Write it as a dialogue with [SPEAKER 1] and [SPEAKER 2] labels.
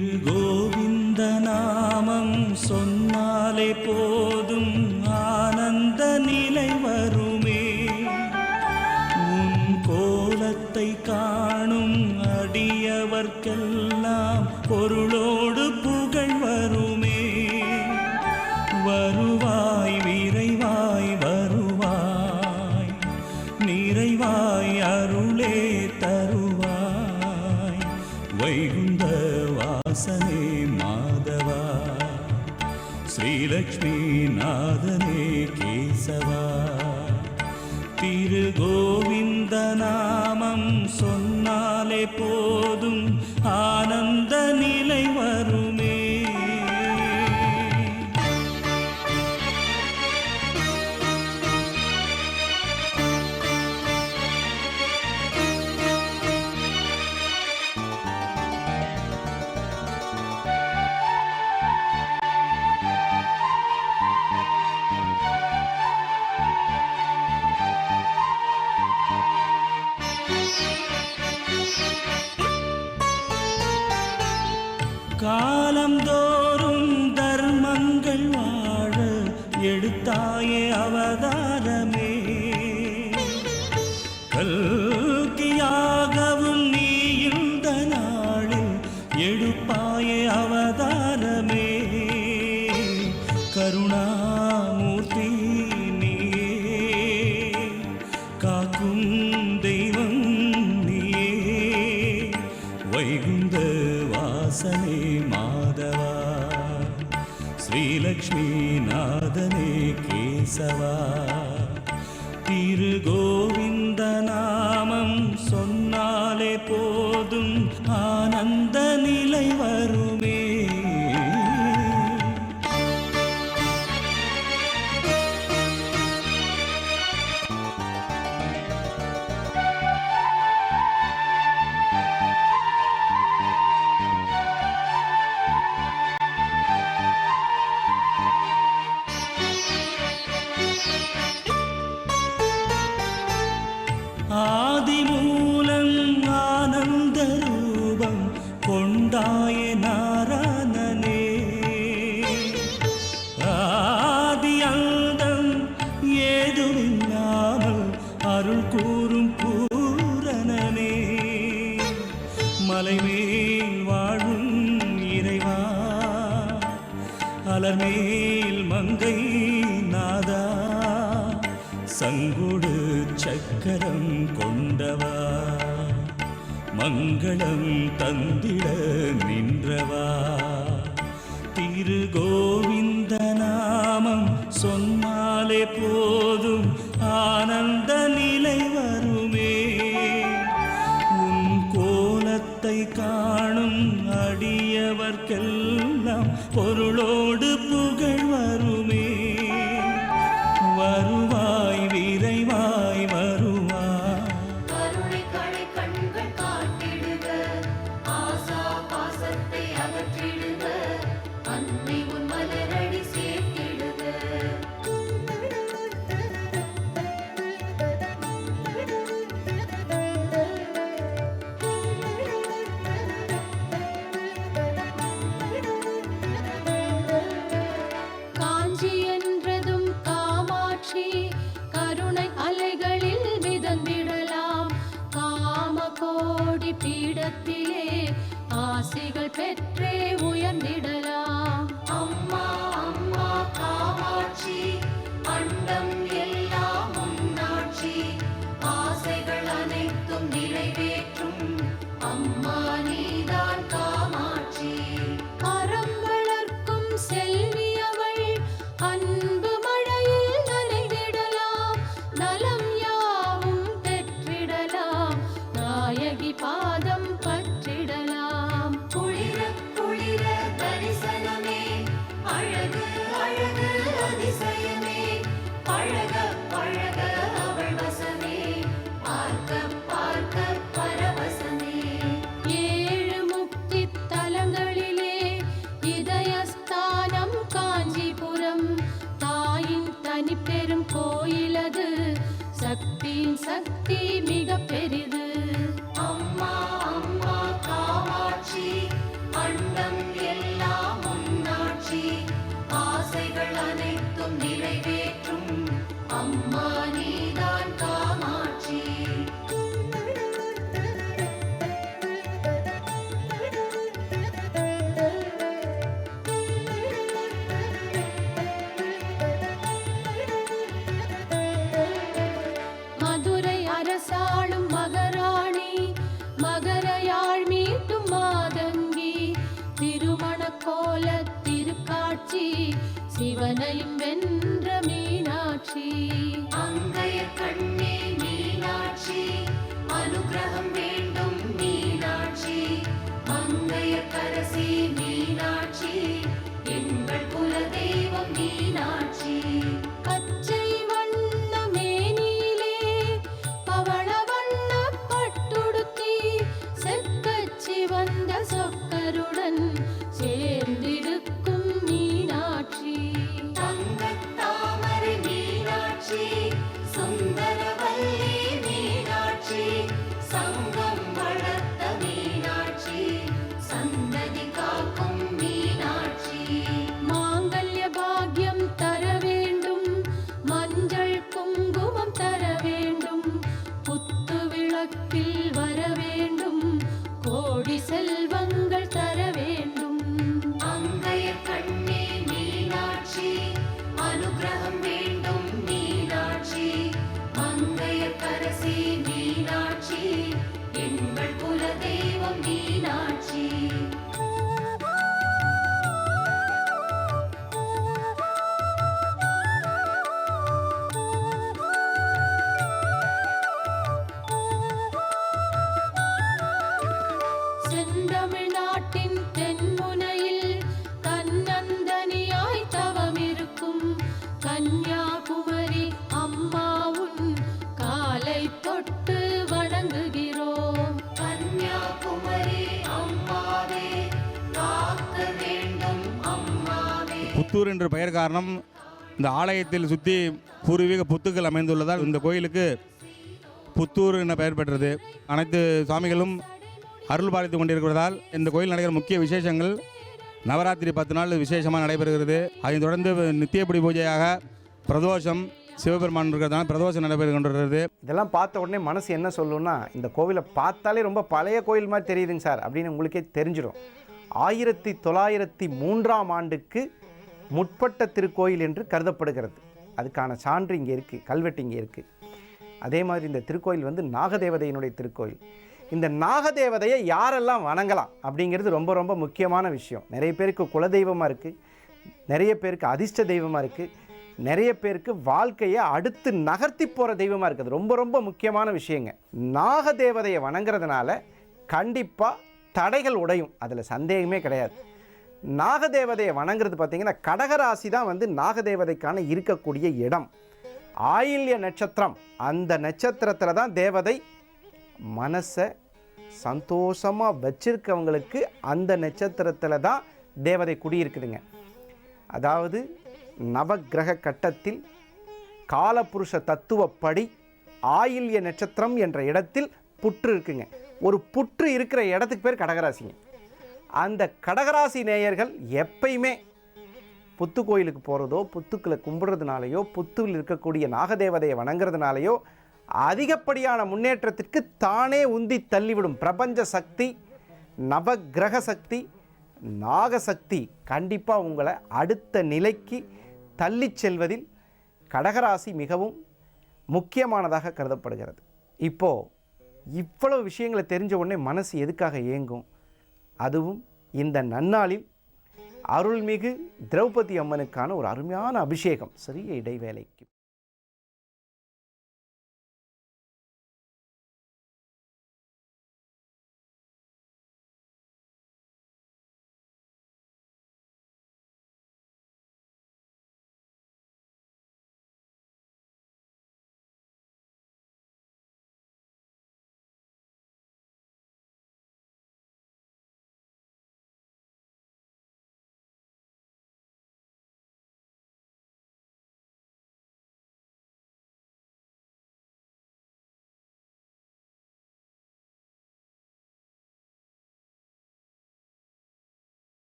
[SPEAKER 1] திரு கோவிந்த நாமம் சொன்னாலே போதும் ஆனந்த நிலை வருமே. உன் கோலத்தை காணும் அடியவர்க்கெல்லாம் பொருளோடு புகழ் வருமே. வருவாய் விரைவாய் வருவாய், நிறைவாய் அருளே தருவாய். வைகுந்த வாசனே மாதவா, ஸ்ரீலக்ஷ்மி நாதனே கேசவா. திரு கோவிந்த நாமம் சொன்னாலே போதும் ஆனந்த நிலை வருமே. காலந்தோறும் தர்மங்கள் வாழ எடுத்தாயே அவதாரமே. கல்கியாகவும் நீ இந்த நாளில் எடுப்பாயே அவதாரமே. கருணாமூர்த்தி நீயே, காக்கும் தெய்வம் நீயே. வைகுந்த வாசனே மாதவா, ஸ்ரீலக்ஷ்மி நாதனே கேசவா. திரு கோவிந்த நாமம் சொன்னாலே போதும் ஆனந்த நிலை வருமே. ஆதிமூலம் ஆனந்த ரூபம் கொண்டாய நாராயணனே. ஆதி அந்தம் ஏதுமில்லாமல் அருள் கூறும் பூரணனே. மலைமேல் வாழும் இறைவா, அலர்மேல் மங்கை நாதா. சங்குடு சக்கரம் கொண்டவா, மங்களம் தந்திட நின்றவா. திரு கோவிந்த நாமம் சொன்னாலே போதும் ஆனந்த நிலை வருமே. உன் கோலத்தை காணும் அடியவர்க்கெல்லாம் பொருளோடு புகழ் வருமே. வருவாய் விரைவாய் வருவாய்.
[SPEAKER 2] கருணைகளை கண்கள் காட்டிடுக, ஆசா பாசத்தை அகற்றிடுக, அன்னை உன் மலரடி சேர்த்திடுக. காஞ்சி என்றதும் காமாட்சி, கருணை அலைகளில் மிதந்திடலாம். காமகோடி பீடத்திலே ஆசிகள் பெற்றே உயர்ந்திடலாம். அம்மா அம்மா காமாட்சி, அண்டம் எல்லாம் உன்னாட்சி. ஆசைகள் அனைத்தும் நிறைவேற்றும் அம்மா நீதான் காமாட்சி. அறம் வளர்க்கும் செல்வி அவள், அன்பு மழையில் நனைந்திடலாம். நலம் யாவும் பெற்றிடலாம், நாயகி பாதம் பற்றிடலாம். குளிர குளிர தரிசனமே, அழகு அழகு அதிசயமே. பழக பழக அவள் வசமே, பார்க்க பார்க்க பரவசமே. ஏழு முக்தி தலங்களிலே இதயஸ்தானம் காஞ்சிபுரம். தாயின் தனி பெரும் கோயிலது, சக்தியின் சக்தி மிக பெரிது. அம்மா அம்மா காமாட்சி, அண்டம் சிவனையும் வென்ற மீனாட்சி.
[SPEAKER 3] அங்கைய கண்ணே மீனாட்சி, அனுகிரகம் வேண்டும் மீனாட்சி. மங்கைய கரசி மீனாட்சி, எங்கள் குலதெய்வம் மீனாட்சி.
[SPEAKER 2] பச்சை வண்ண மேனியிலே பவள வண்ண பட்டுடுத்தி செக்கச்சி வந்த சொக்கருடன் சேர்ந்திருக்கும் மீனாட்சி.
[SPEAKER 3] தங்கத் தாமரை மீனாட்சி, சுந்தரவல்லி மீனாட்சி. சங்கம் வளர்த்த மீனாட்சி, சந்ததி காக்கும் மீனாட்சி.
[SPEAKER 2] மாங்கல்ய பாக்யம் தர வேண்டும், மஞ்சள் குங்குமம் தர வேண்டும், குத்து விளக்கில் வர வேண்டும், கோடி செல்வங்கள் தர வேண்டும்.
[SPEAKER 3] அங்கைய கண்ணே மீனாட்சி, அனுகிரகம் வேண்டும் மீனாட்சி. மங்கைய கரசி மீனாட்சி, எங்கள் குலதெய்வம் மீனாட்சி.
[SPEAKER 2] செந்தமிழ்நாட்டின் தென்முனையில் தன்னந்தனியாய் தவமிருக்கும் கன்னியாகுமரி அம்மாவுன் காலை தொட்டு வணங்குகிறோம்.
[SPEAKER 3] கன்னியாகுமரி அம்மாவே, காக்க வேண்டும் அம்மாவே.
[SPEAKER 4] புத்தூர் என்ற பெயர் காரணம் இந்த ஆலயத்தில் சுற்றி பூர்வீக புத்துக்கள் அமைந்துள்ளதால் இந்த கோயிலுக்கு புத்தூர் என பெயர் பெற்றது. அனைத்து சுவாமிகளும் அருள் பாலித்து கொண்டிருக்கிறதால் இந்த கோயில் நடைபெறும் முக்கிய விசேஷங்கள் நவராத்திரி 10 நாள் விசேஷமாக நடைபெறுகிறது. அதைத் தொடர்ந்து நித்தியப்படி பூஜையாக பிரதோஷம் சிவபெருமான் இருக்கிறதால பிரதோஷம் நடைபெற்று கொண்டிருக்கிறது.
[SPEAKER 5] இதெல்லாம் பார்த்த உடனே மனசு என்ன சொல்லுன்னா, இந்த கோவிலை பார்த்தாலே ரொம்ப பழைய கோயில் மாதிரி தெரியுதுங்க சார் அப்படின்னு உங்களுக்கே தெரிஞ்சிடும். 1903ஆம் ஆண்டுக்கு முற்பட்ட திருக்கோயில் என்று கருதப்படுகிறது. அதுக்கான சான்று இங்கே இருக்குது, கல்வெட்டு இங்கே இருக்குது. அதே மாதிரி இந்த திருக்கோயில் வந்து நாகதேவதையினுடைய திருக்கோயில். இந்த நாகதேவதையை யாரெல்லாம் வணங்கலாம் அப்படிங்கிறது ரொம்ப ரொம்ப முக்கியமான விஷயம். நிறைய பேருக்கு குலதெய்வமாக இருக்குது, நிறைய பேருக்கு அதிர்ஷ்ட தெய்வமாக இருக்குது, நிறைய பேருக்கு வாழ்க்கையை அடுத்து நகர்த்தி போகிற தெய்வமாக இருக்குது. ரொம்ப ரொம்ப முக்கியமான விஷயங்க. நாகதேவதையை வணங்குறதுனால கண்டிப்பாக தடைகள் உடையும், அதில் சந்தேகமே கிடையாது. நாகதேவதையை வணங்குறது பார்த்திங்கன்னா கடகராசி தான் வந்து நாகதேவதைக்கான இருக்கக்கூடிய இடம். ஆயில்ய நட்சத்திரம், அந்த நட்சத்திரத்தில் தான் தேவதை மனசை சந்தோஷமாக வச்சிருக்கவங்களுக்கு அந்த நட்சத்திரத்தில் தான் தேவதை குடியிருக்குதுங்க. அதாவது நவக்கிரக கட்டத்தில் காலபுருஷ தத்துவப்படி ஆயில்ய நட்சத்திரம் என்ற இடத்தில் புற்று இருக்குங்க. ஒரு புற்று இருக்கிற இடத்துக்கு பேர் கடகராசிங்க. அந்த கடகராசி நேயர்கள் எப்பயுமே புத்து கோயிலுக்கு போகிறதோ, புத்துக்களை கும்பிடுறதுனாலையோ, புத்துவில் இருக்கக்கூடிய நாகதேவதையை வணங்குறதுனாலையோ அதிகப்படியான முன்னேற்றத்திற்கு தானே உந்தி தள்ளிவிடும் பிரபஞ்ச சக்தி, நவக்கிரக சக்தி, நாகசக்தி கண்டிப்பாக உங்களை அடுத்த நிலைக்கு தள்ளி செல்வதில் கடகராசி மிகவும் முக்கியமானதாக கருதப்படுகிறது. இப்போது இவ்வளவு விஷயங்களை தெரிஞ்ச உடனே மனசு எதுக்காக ஏங்கும்? அதுவும் இந்த நன்னாளில் அருள்மிகு திரௌபதி அம்மனுக்கான ஒரு அருமையான அபிஷேகம். சிறிய இடைவேளைக்கு